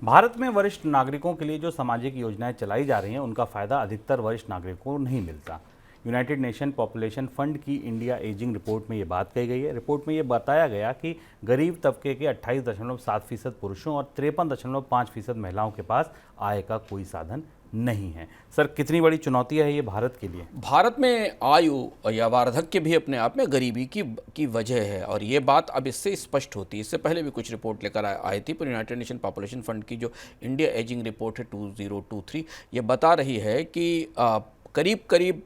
भारत में वरिष्ठ नागरिकों के लिए जो सामाजिक योजनाएं चलाई जा रही हैं उनका फ़ायदा अधिकतर वरिष्ठ नागरिकों को नहीं मिलता। यूनाइटेड नेशन पॉपुलेशन फंड की इंडिया एजिंग रिपोर्ट में ये बात कही गई है। रिपोर्ट में ये बताया गया कि गरीब तबके के 28.7% पुरुषों और 53.5% महिलाओं के पास आय का कोई साधन नहीं है। सर, कितनी बड़ी चुनौती है ये भारत के लिए? भारत में आयु या वार्धक्य भी अपने आप में गरीबी की वजह है, और ये बात अब इससे स्पष्ट होती है। इससे पहले भी कुछ रिपोर्ट लेकर आई थी, पर यूनाइटेड नेशन पॉपुलेशन फंड की जो इंडिया एजिंग रिपोर्ट है 2023, ये बता रही है कि करीब करीब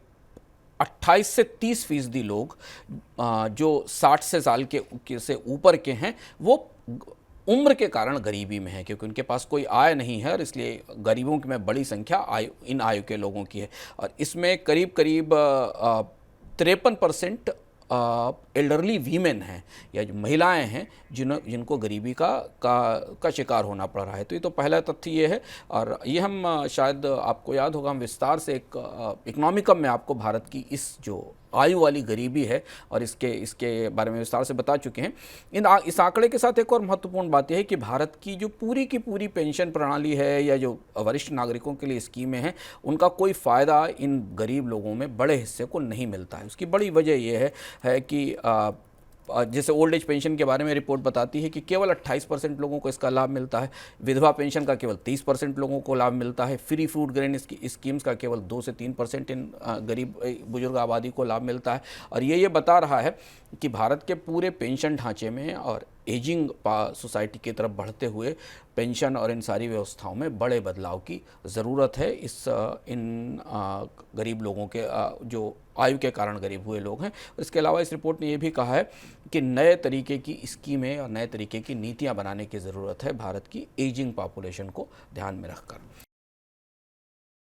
28 से 30% लोग जो 60 से साल से ऊपर के हैं वो उम्र के कारण गरीबी में है, क्योंकि उनके पास कोई आय नहीं है, और इसलिए गरीबों की में बड़ी संख्या इन आयु के लोगों की है। और इसमें करीब करीब 53% एल्डरली वीमेन हैं, या जो महिलाएं हैं जिनको गरीबी का शिकार होना पड़ रहा है। तो ये तो पहला तथ्य ये है, और ये हम शायद आपको याद होगा, हम विस्तार से एक इकोनॉमिकम में आपको भारत की इस जो आयु वाली गरीबी है और इसके बारे में विस्तार से बता चुके हैं। इस आंकड़े के साथ एक और महत्वपूर्ण बात यह है कि भारत की जो पूरी पेंशन प्रणाली है, या जो वरिष्ठ नागरिकों के लिए स्कीमें हैं, उनका कोई फ़ायदा इन गरीब लोगों में बड़े हिस्से को नहीं मिलता है। उसकी बड़ी वजह यह है कि जैसे ओल्ड एज पेंशन के बारे में रिपोर्ट बताती है कि केवल 28% लोगों को इसका लाभ मिलता है, विधवा पेंशन का केवल 30% लोगों को लाभ मिलता है, फ्री फूड ग्रेन स्कीम्स का केवल 2 से 3% इन गरीब बुजुर्ग आबादी को लाभ मिलता है। और ये बता रहा है कि भारत के पूरे पेंशन ढांचे में और एजिंग सोसाइटी की तरफ बढ़ते हुए पेंशन और इन सारी व्यवस्थाओं में बड़े बदलाव की ज़रूरत है। इन गरीब लोगों के जो आयु के कारण गरीब हुए लोग हैं। इसके अलावा इस रिपोर्ट ने यह भी कहा है कि नए तरीके की स्कीमें और नए तरीके की नीतियां बनाने की ज़रूरत है भारत की एजिंग पॉपुलेशन को ध्यान में रखकर।